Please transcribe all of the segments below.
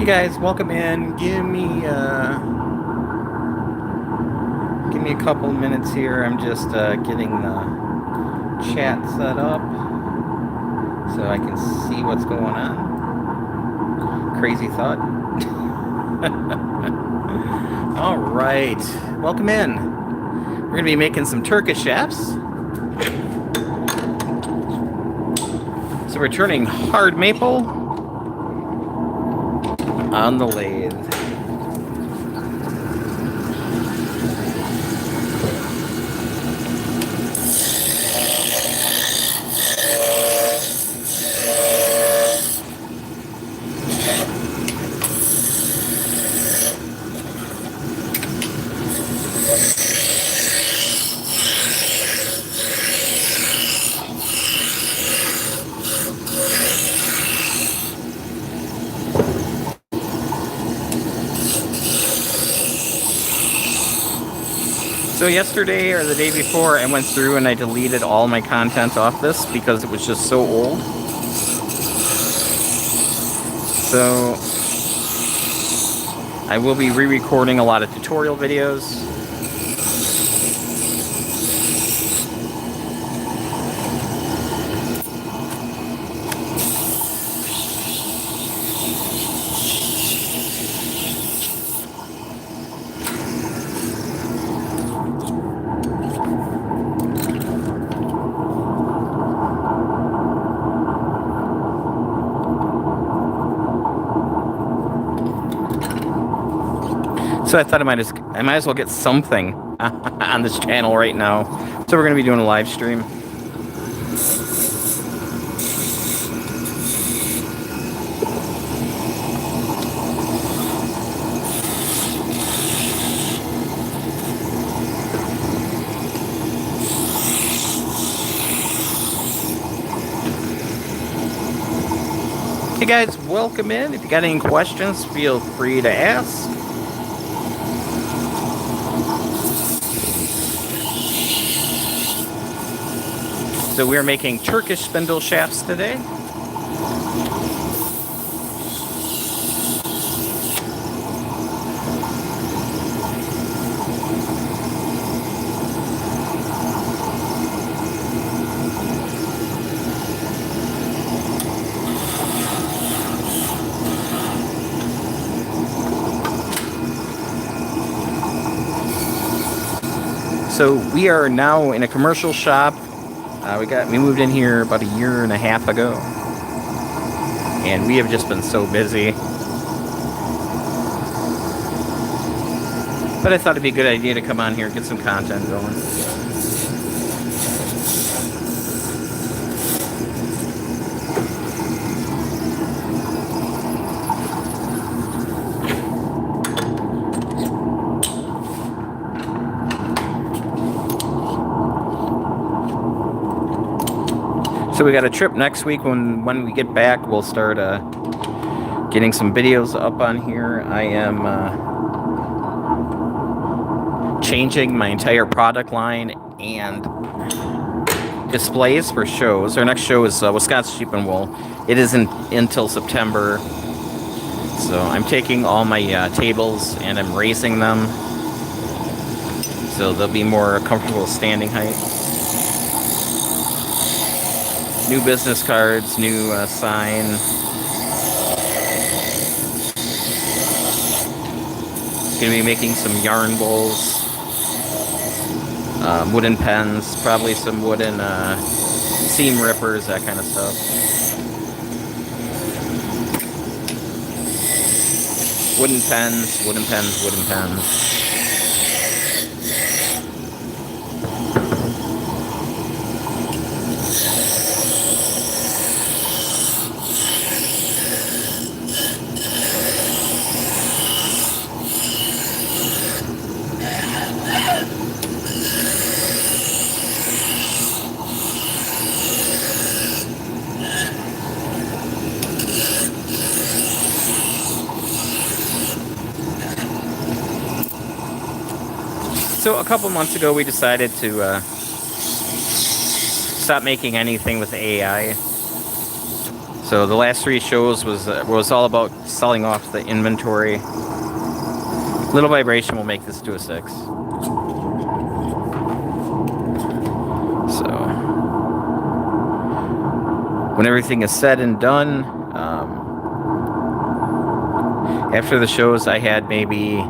Hey guys, welcome in. Give me a couple minutes here. I'm just getting the chat set up so I can see what's going on. Crazy thought. All right, welcome in. We're gonna be making some Turkish chefs. So we're turning hard maple on the lathe. So yesterday or the day before, I went through and I deleted all my content off this because it was just so old. So I will be re-recording a lot of tutorial videos. So I thought I might as well get something on this channel right now. So we're going to be doing a live stream. Hey guys, welcome in. If you got any questions, feel free to ask. So we're making Turkish spindle shafts today. So we are now in a commercial shop. We moved in here about a year and a half ago, and we have just been so busy. But I thought it'd be a good idea to come on here and get some content going. So we got a trip next week. When we get back, we'll start getting some videos up on here. I am changing my entire product line and displays for shows. Our next show is Wisconsin Sheep and Wool. It isn't until September. So I'm taking all my tables and I'm raising them so they'll be more comfortable standing height. New business cards, new sign. Gonna be making some yarn bowls, wooden pens, probably some wooden seam rippers, that kind of stuff. Wooden pens, wooden pens, wooden pens. So a couple months ago, we decided to stop making anything with AI. So the last 3 shows was all about selling off the inventory. Little vibration will make this to a 6. So when everything is said and done, after the shows, I had maybe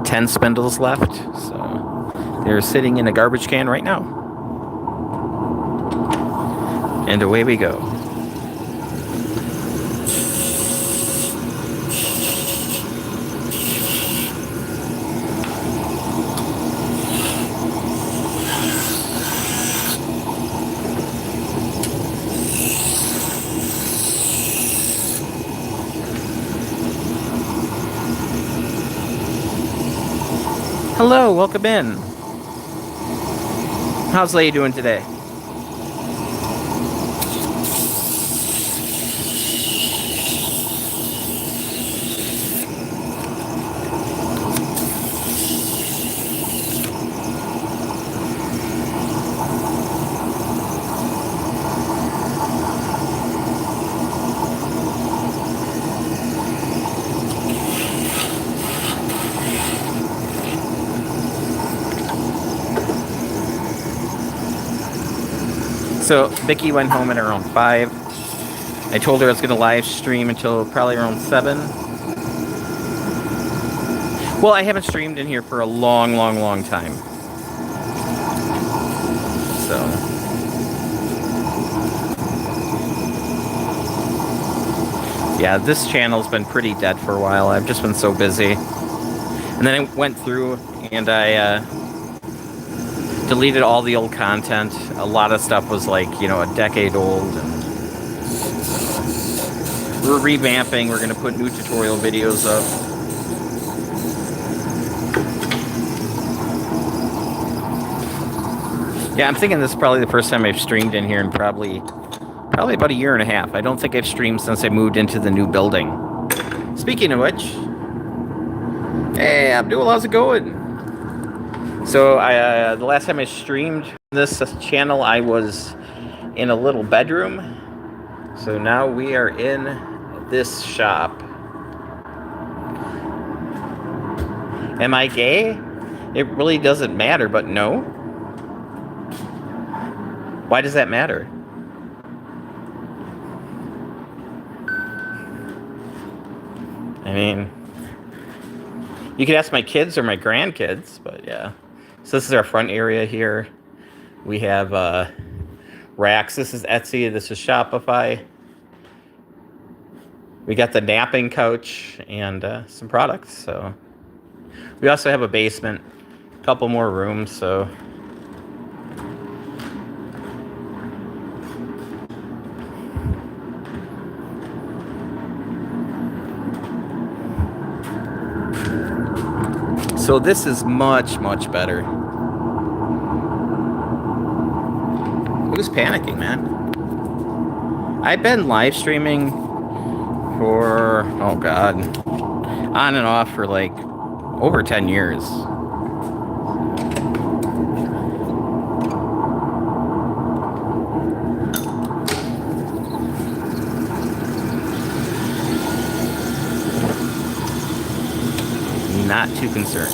10 spindles left. So they're sitting in a garbage can right now. And away we go. Hello, welcome in. How's Leigh doing today? So Vicky went home at around 5. I told her I was going to live stream until probably around 7. Well, I haven't streamed in here for a long, long, long time. So yeah, this channel's been pretty dead for a while. I've just been so busy. And then I went through and I deleted all the old content. A lot of stuff was like, a decade old. And we're revamping. We're going to put new tutorial videos up. Yeah, I'm thinking this is probably the first time I've streamed in here in probably about a year and a half. I don't think I've streamed since I moved into the new building. Speaking of which, hey Abdul, how's it going? So the last time I streamed this channel, I was in a little bedroom. So now we are in this shop. Am I gay? It really doesn't matter, but no. Why does that matter? I mean, you could ask my kids or my grandkids, but yeah. So this is our front area here. We have racks. This is Etsy. This is Shopify. We got the napping couch and some products. So we also have a basement, a couple more rooms. So this is much, much better. Who's panicking, man? I've been live streaming for, oh God, on and off for like over 10 years. Not too concerned.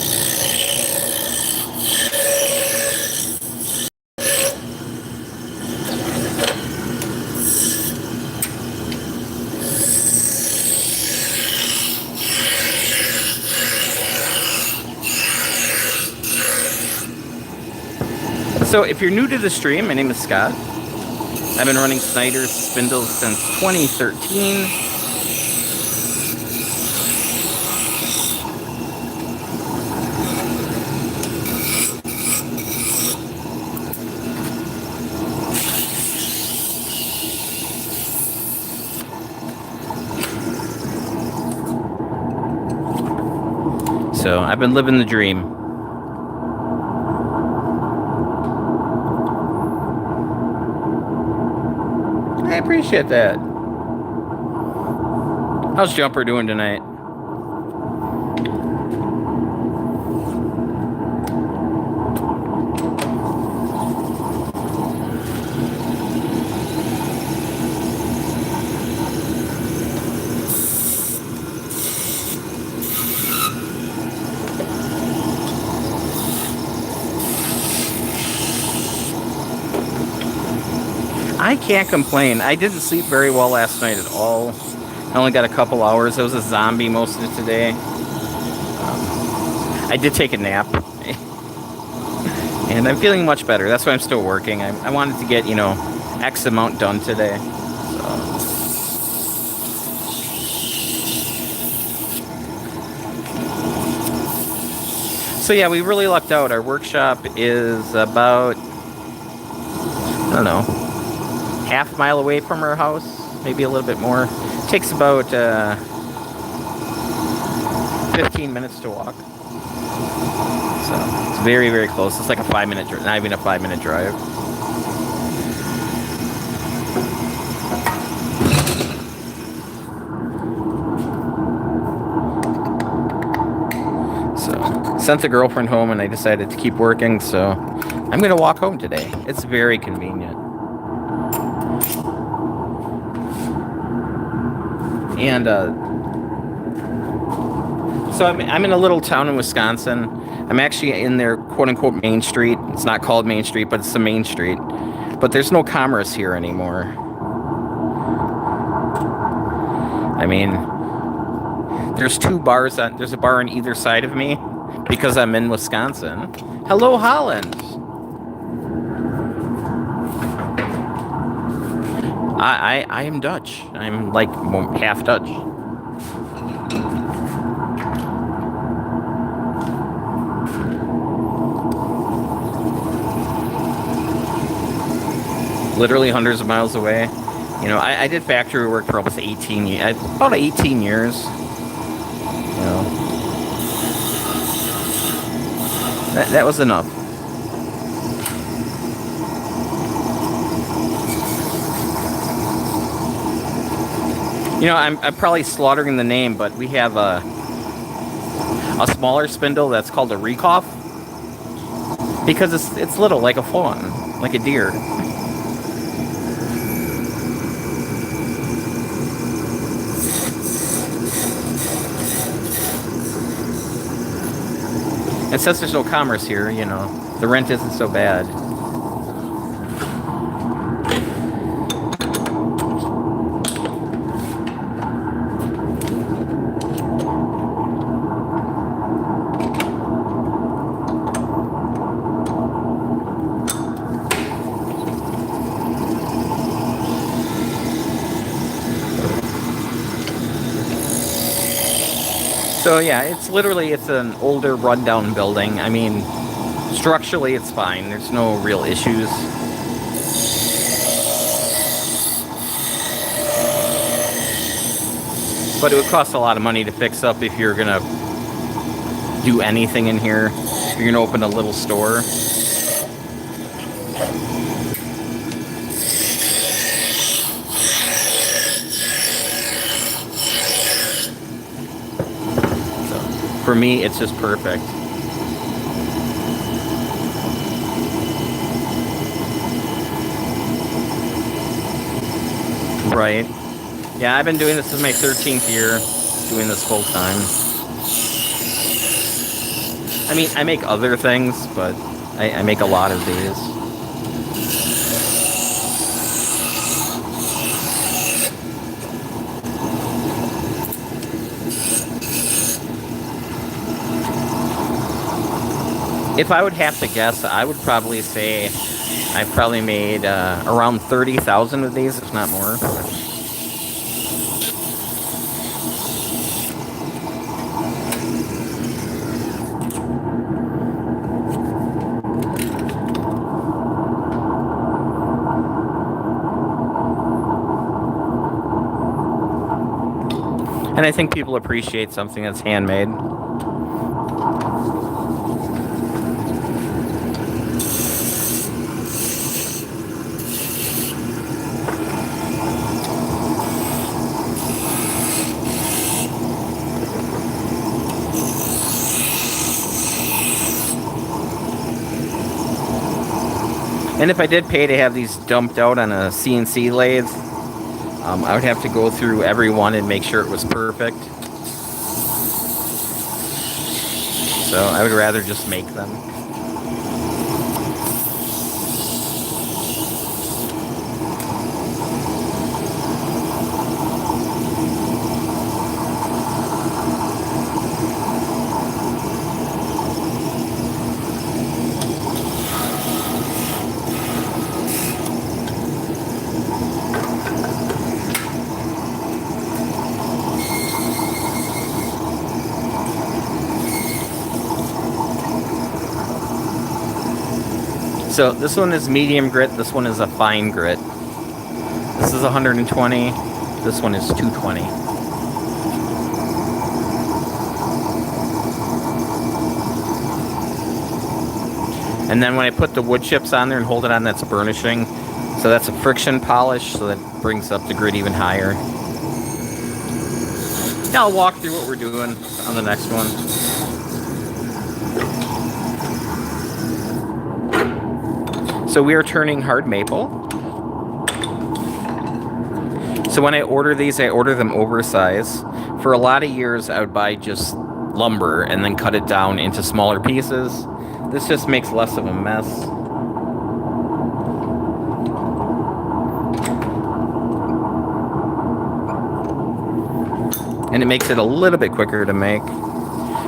So if you're new to the stream, my name is Scott. I've been running Snyder's Spindles since 2013. So I've been living the dream. I appreciate that. How's Jumper doing tonight? I can't complain. I didn't sleep very well last night at all. I only got a couple hours. I was a zombie most of today. I did take a nap. And I'm feeling much better. That's why I'm still working. I wanted to get, X amount done today. So yeah, we really lucked out. Our workshop is about, I don't know, half mile away from our house, maybe a little bit more. It takes about 15 minutes to walk. So it's very, very close. It's like a 5-minute drive, not even a 5-minute drive. So sent the girlfriend home and I decided to keep working, so I'm going to walk home today. It's very convenient. And so I'm in a little town in Wisconsin. I'm actually in their quote-unquote Main Street. It's not called Main Street, but it's the Main Street. But there's no commerce here anymore. I mean, there's 2 bars. There's a bar on either side of me because I'm in Wisconsin. Hello, Holland. I am Dutch. I'm like half Dutch. Literally hundreds of miles away. I did factory work for almost 18 years. About 18 years. That was enough. I'm probably slaughtering the name, but we have a smaller spindle that's called a Rekoff because it's little, like a fawn, like a deer. And since there's no commerce here, the rent isn't so bad. So yeah, it's an older rundown building. I mean, structurally it's fine. There's no real issues. But it would cost a lot of money to fix up if you're gonna do anything in here. If you're gonna open a little store. For me, it's just perfect. Right. Yeah, I've been doing this. This is my 13th year doing this full time. I mean, I make other things, but I make a lot of these. If I would have to guess, I would probably say I've probably made around 30,000 of these, if not more. And I think people appreciate something that's handmade. And if I did pay to have these dumped out on a CNC lathe, I would have to go through every one and make sure it was perfect. So I would rather just make them. So this one is medium grit, this one is a fine grit. This is 120, this one is 220. And then when I put the wood chips on there and hold it on, that's burnishing. So that's a friction polish, so that brings up the grit even higher. Now I'll walk through what we're doing on the next one. So we are turning hard maple. So when I order these, I order them oversized. For a lot of years, I would buy just lumber and then cut it down into smaller pieces. This just makes less of a mess. And it makes it a little bit quicker to make.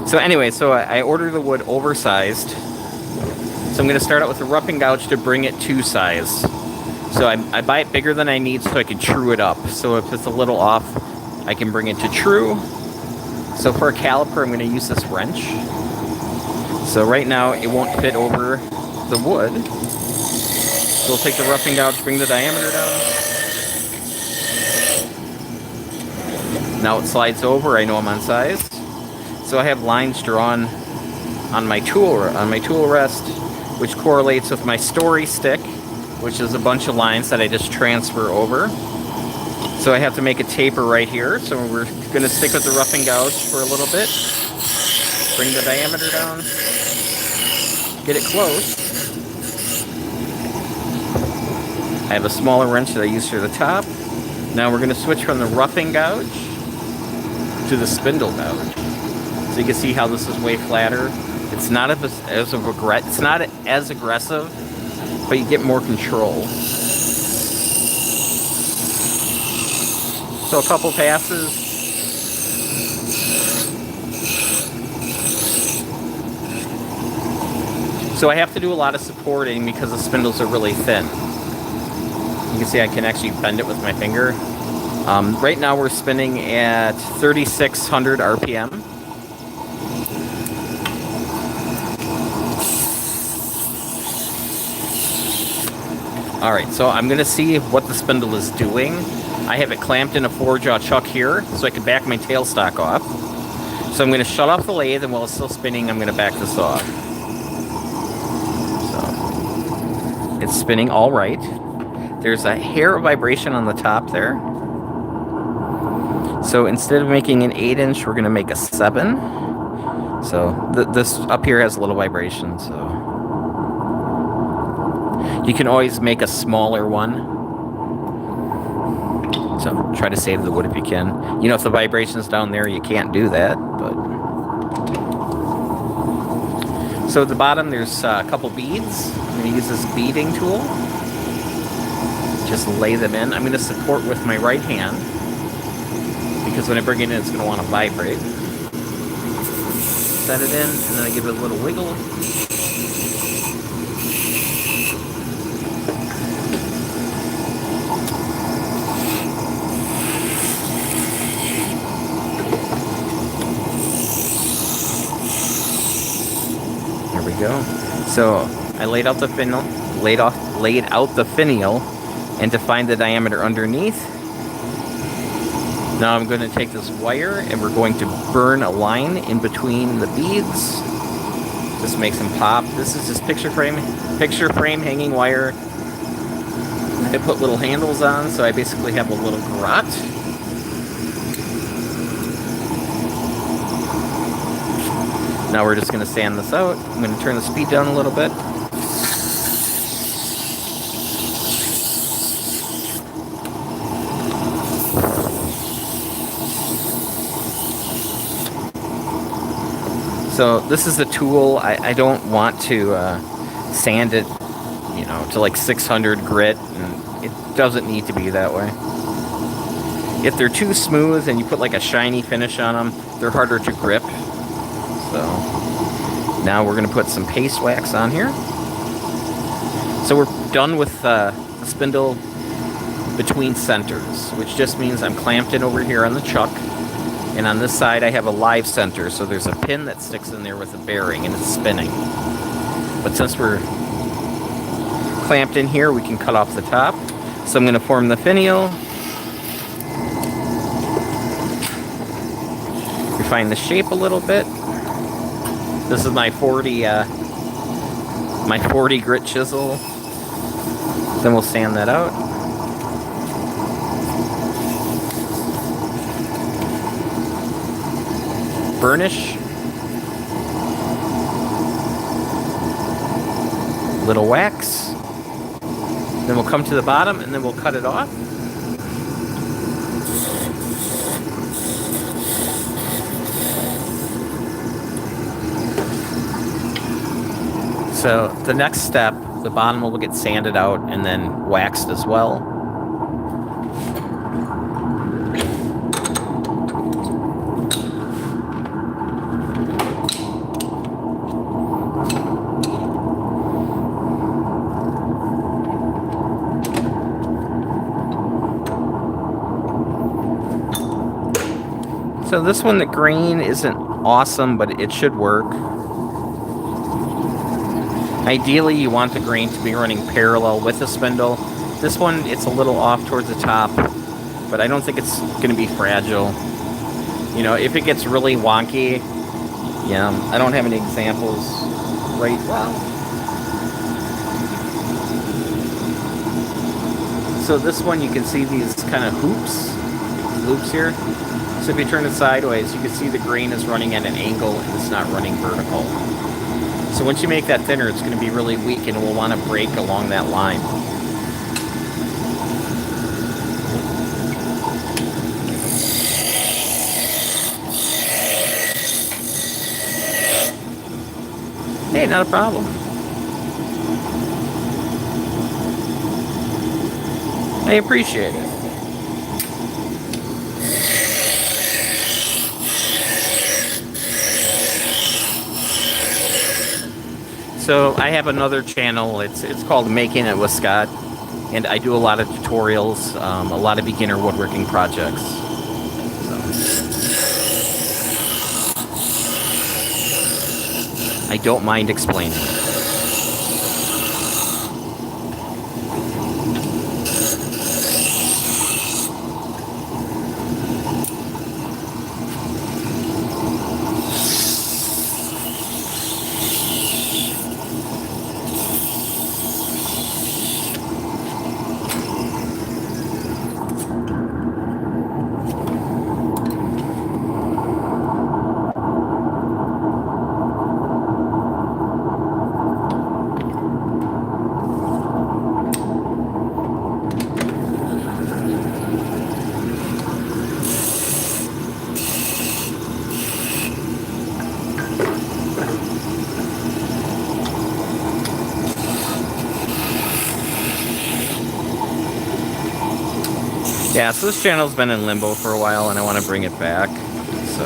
So anyway, so I order the wood oversized. So I'm going to start out with a roughing gouge to bring it to size. So I buy it bigger than I need so I can true it up. So if it's a little off, I can bring it to true. So for a caliper, I'm going to use this wrench. So right now, it won't fit over the wood. So we'll take the roughing gouge, bring the diameter down. Now it slides over, I know I'm on size. So I have lines drawn on my tool rest, which correlates with my story stick, which is a bunch of lines that I just transfer over. So I have to make a taper right here. So we're going to stick with the roughing gouge for a little bit. Bring the diameter down. Get it close. I have a smaller wrench that I use for the top. Now we're going to switch from the roughing gouge to the spindle gouge. So you can see how this is way flatter. It's not as aggressive, but you get more control. So a couple passes. So I have to do a lot of supporting because the spindles are really thin. You can see I can actually bend it with my finger. Right now we're spinning at 3,600 RPM. All right, so I'm gonna see what the spindle is doing. I have it clamped in a 4-jaw chuck here so I can back my tailstock off. So I'm gonna shut off the lathe, and while it's still spinning, I'm gonna back this off. So it's spinning all right. There's a hair of vibration on the top there. So instead of making an 8-inch, we're gonna make a 7. So this up here has a little vibration, so. You can always make a smaller one. So try to save the wood if you can. You know, if the vibration's down there, you can't do that, but. So at the bottom, there's a couple beads. I'm gonna use this beading tool. Just lay them in. I'm gonna support with my right hand, because when I bring it in, it's gonna wanna vibrate. Set it in, and then I give it a little wiggle. Go. So I laid out the finial, laid out the finial, and defined the diameter underneath. Now I'm going to take this wire and we're going to burn a line in between the beads. Just makes them pop. This is just picture frame hanging wire. I put little handles on, so I basically have a little garrote. Now we're just going to sand this out. I'm going to turn the speed down a little bit. So this is the tool. I don't want to sand it, you know, to like 600 grit, and it doesn't need to be that way. If they're too smooth and you put like a shiny finish on them, they're harder to grip. So now we're going to put some paste wax on here. So we're done with the spindle between centers, which just means I'm clamped in over here on the chuck. And on this side, I have a live center. So there's a pin that sticks in there with a bearing, and it's spinning. But since we're clamped in here, we can cut off the top. So I'm going to form the finial. Refine the shape a little bit. This is my 40 grit chisel. Then we'll sand that out. Burnish. Little wax. Then we'll come to the bottom and then we'll cut it off. So the next step, the bottom will get sanded out and then waxed as well. So this one, the grain isn't awesome, but it should work. Ideally, you want the grain to be running parallel with the spindle. This one, it's a little off towards the top, but I don't think it's going to be fragile. You know, if it gets really wonky, yeah, I don't have any examples right now. So this one, you can see these kind of loops here. So if you turn it sideways, you can see the grain is running at an angle and it's not running vertical. So once you make that thinner, it's going to be really weak and we'll want to break along that line. Hey, not a problem. I appreciate it. So I have another channel. It's called Making It with Scott, and I do a lot of tutorials, a lot of beginner woodworking projects. So I don't mind explaining. Yeah, so this channel's been in limbo for a while, and I want to bring it back. So,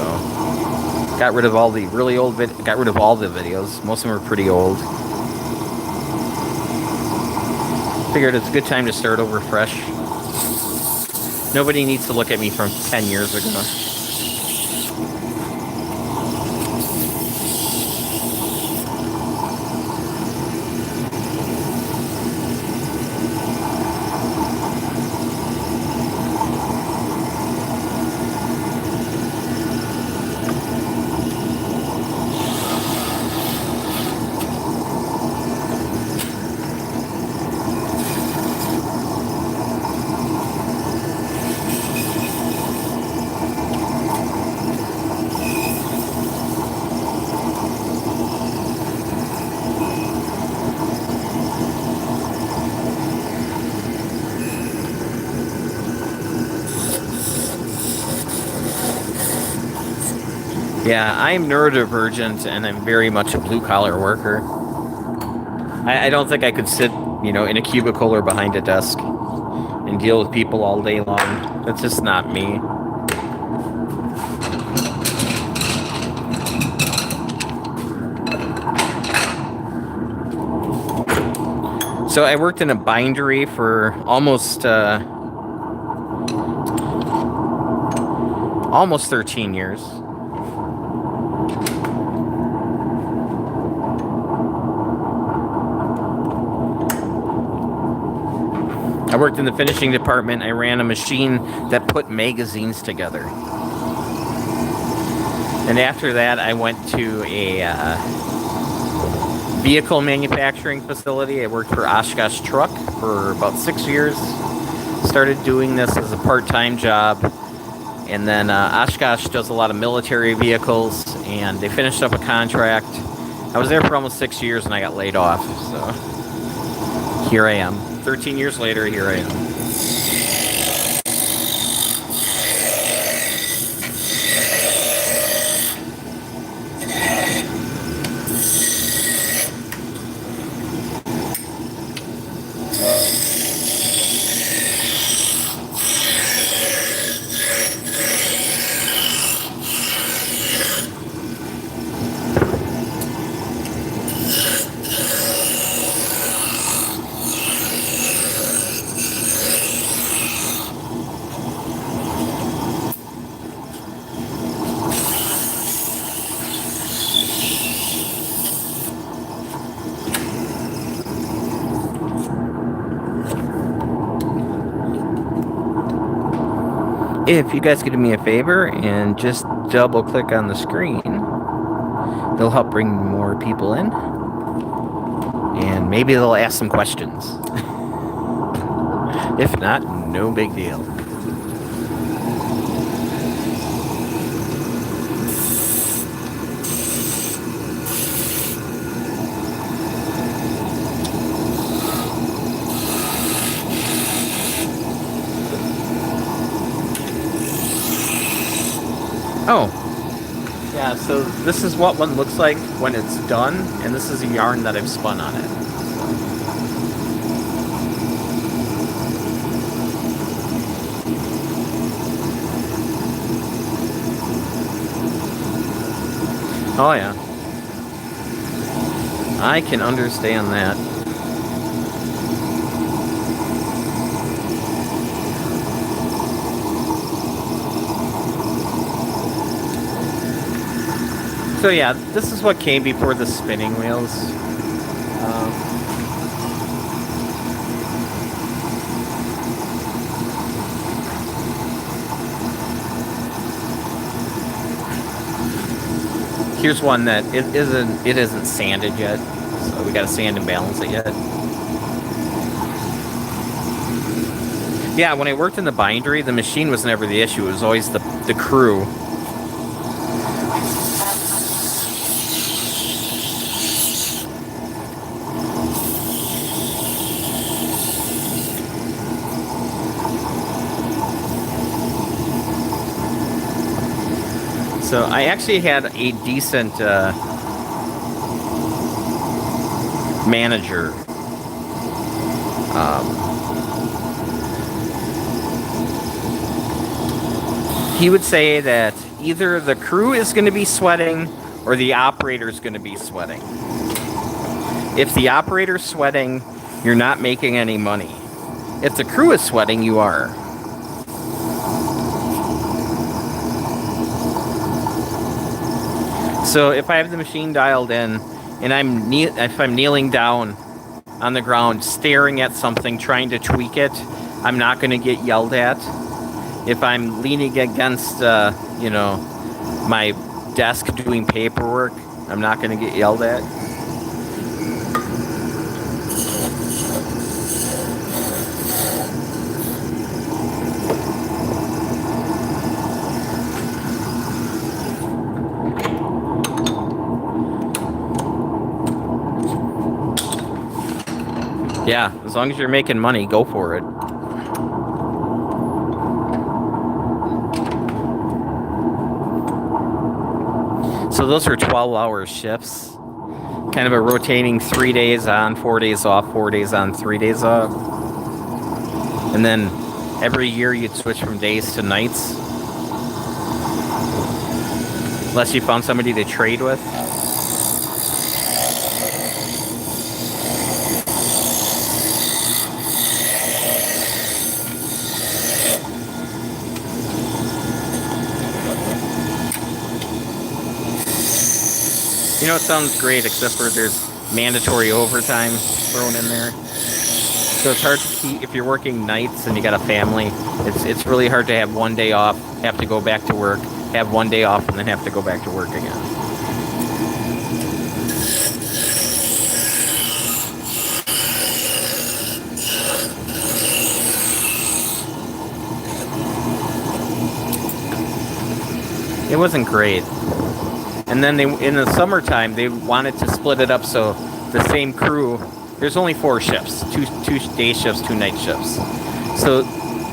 got rid of all the really old got rid of all the videos. Most of them are pretty old. Figured it's a good time to start over fresh. Nobody needs to look at me from 10 years ago. Yeah, I'm neurodivergent, and I'm very much a blue-collar worker. I don't think I could sit, you know, in a cubicle or behind a desk and deal with people all day long. That's just not me. So I worked in a bindery for almost 13 years. I worked in the finishing department. I ran a machine that put magazines together. And after that, I went to a vehicle manufacturing facility. I worked for Oshkosh Truck for about 6 years. Started doing this as a part-time job. And then Oshkosh does a lot of military vehicles, and they finished up a contract. I was there for almost 6 years, and I got laid off. So here I am. 13 years later, here I am. If you guys could do me a favor and just double click on the screen, they'll help bring more people in. And maybe they'll ask some questions. If not, no big deal. Oh, yeah, so this is what one looks like when it's done, and this is a yarn that I've spun on it. Oh, yeah. I can understand that. So yeah, this is what came before the spinning wheels. Here's one that it isn't sanded yet, so we gotta sand and balance it yet. Yeah, when I worked in the bindery, the machine was never the issue. It was always the crew. So I actually had a decent manager. He would say that either the crew is going to be sweating or the operator is going to be sweating. If the operator's sweating, you're not making any money. If the crew is sweating, you are. So if I have the machine dialed in and if I'm kneeling down on the ground staring at something trying to tweak it, I'm not going to get yelled at. If I'm leaning against my desk doing paperwork, I'm not going to get yelled at. Yeah, as long as you're making money, go for it. So those are 12-hour shifts. Kind of a rotating 3 days on, 4 days off, 4 days on, 3 days off. And then every year you'd switch from days to nights. Unless you found somebody to trade with. You know, it sounds great, except for there's mandatory overtime thrown in there. So it's hard to keep, if you're working nights and you got a family, it's really hard to have one day off, have to go back to work, have one day off, and then have to go back to work again. It wasn't great. And then in the summertime, they wanted to split it up so the same crew, there's only 4 shifts, two day shifts, 2 night shifts. So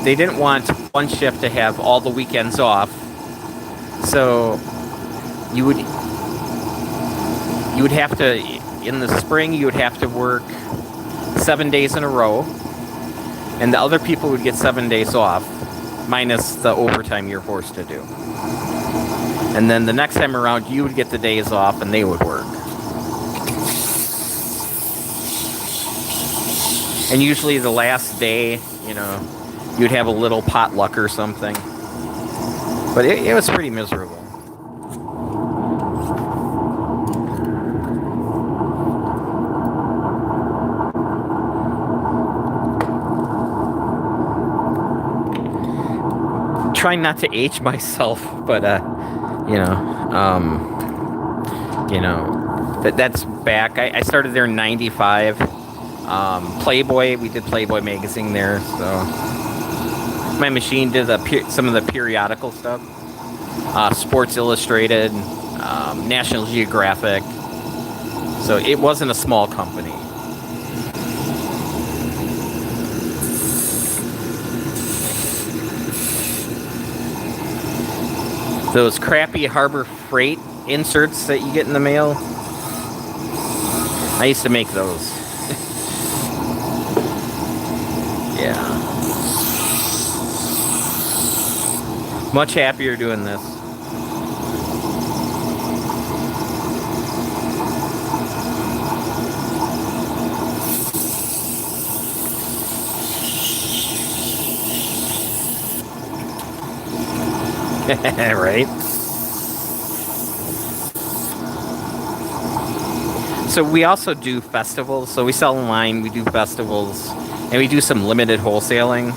they didn't want one shift to have all the weekends off. So you would have to, in the spring, you would have to work 7 days in a row, and the other people would get 7 days off, minus the overtime you're forced to do. And then the next time around, you would get the days off, and they would work. And usually the last day, you'd have a little potluck or something. But it was pretty miserable. Trying not to age myself, but that's back. I started there in '95. Playboy, we did Playboy magazine there, so my machine did some of the periodical stuff. Sports Illustrated, National Geographic. So it wasn't a small company. Those crappy Harbor Freight inserts that you get in the mail, I used to make those. Yeah. Much happier doing this. Right? So we also do festivals. So we sell online, we do festivals, and we do some limited wholesaling.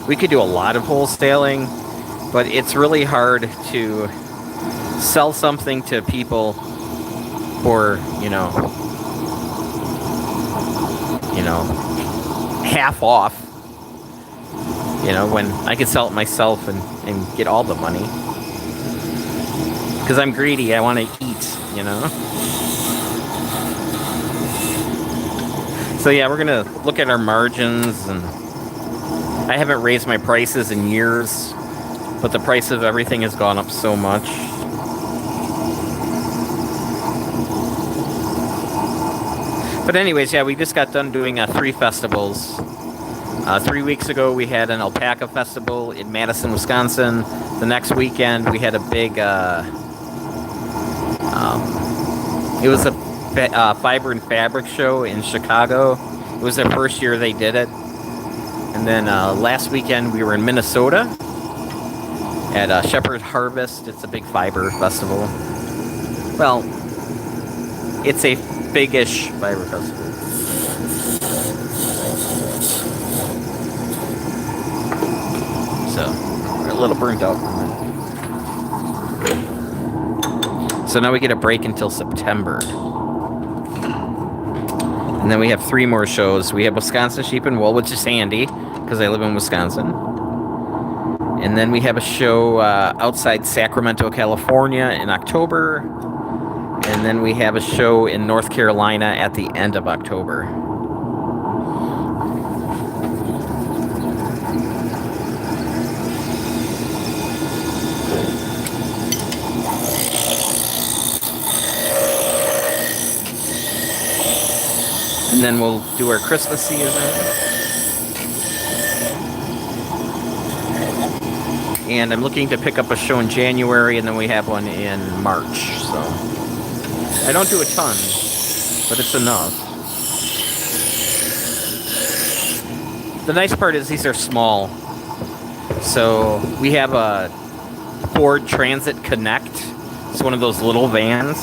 We could do a lot of wholesaling, but it's really hard to sell something to people for, half off. When I could sell it myself and get all the money. Because I'm greedy, I want to eat, So yeah, we're going to look at our margins, and I haven't raised my prices in years, but the price of everything has gone up so much. But anyways, yeah, we just got done doing 3 festivals. 3 weeks ago, we had an alpaca festival in Madison, Wisconsin. The next weekend, we had a big, it was a fiber and fabric show in Chicago. It was their first year they did it. And then last weekend, we were in Minnesota at Shepherd Harvest. It's a big fiber festival. Well, it's a big-ish fiber festival. So, we're a little burnt out. So now we get a break until September. And then we have 3 more shows. We have Wisconsin Sheep and Wool, which is handy, because I live in Wisconsin. And then we have a show outside Sacramento, California in October. And then we have a show in North Carolina at the end of October. And then we'll do our Christmas season. And I'm looking to pick up a show in January, and then we have one in March. So I don't do a ton, but it's enough. The nice part is these are small. So we have a Ford Transit Connect. It's one of those little vans.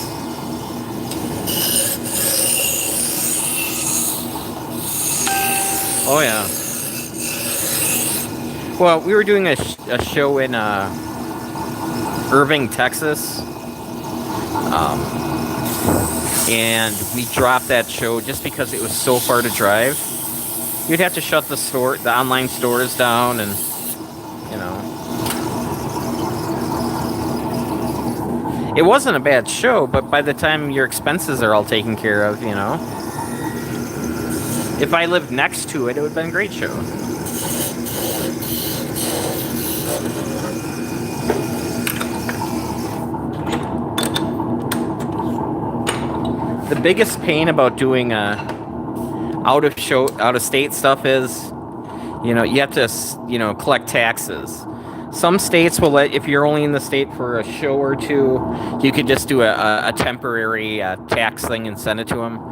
Oh yeah. Well, we were doing a show in Irving, Texas, and we dropped that show just because it was so far to drive. You'd have to shut the online stores down, and you know, it wasn't a bad show. But by the time your expenses are all taken care of, if I lived next to it, it would have been a great show. The biggest pain about doing out of state stuff is, you have to, collect taxes. Some states will if you're only in the state for a show or two, you could just do a temporary tax thing and send it to them.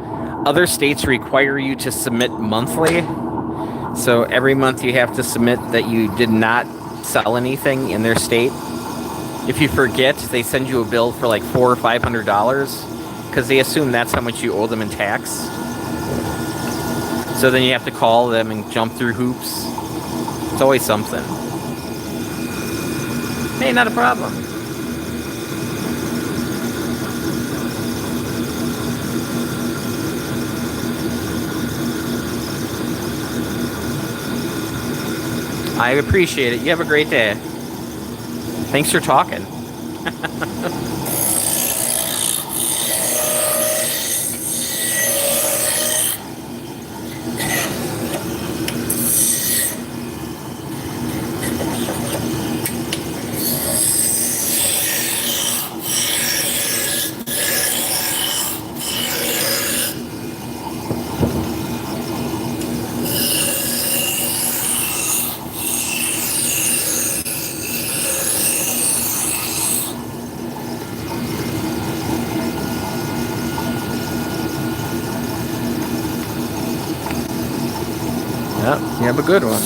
Other states require you to submit monthly. So every month you have to submit that you did not sell anything in their state. If you forget, they send you a bill for like $400 or $500 because they assume that's how much you owe them in tax. So then you have to call them and jump through hoops. It's always something. Hey, not a problem. I appreciate it. You have a great day. Thanks for talking. Yep, you have a good one.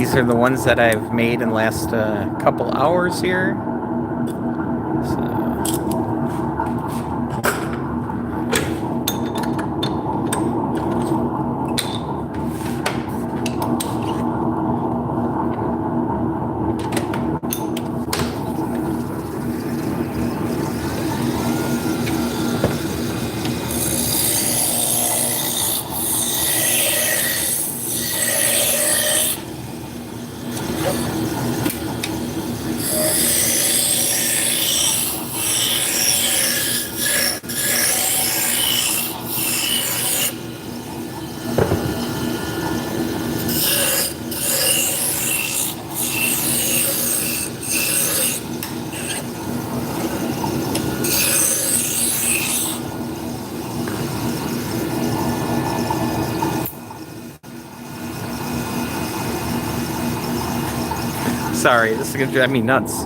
These are the ones that I've made in the last couple hours here. Sorry, this is gonna drive me nuts.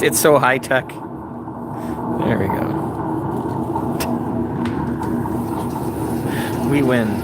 It's so high tech. There we go. We win.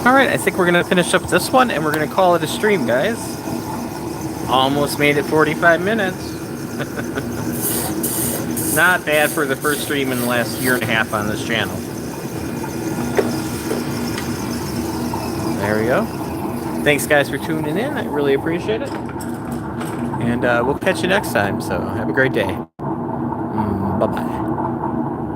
Alright, I think we're going to finish up this one, and we're going to call it a stream, guys. Almost made it 45 minutes. Not bad for the first stream in the last year and a half on this channel. There we go. Thanks, guys, for tuning in. I really appreciate it. And we'll catch you next time, so have a great day. Bye-bye.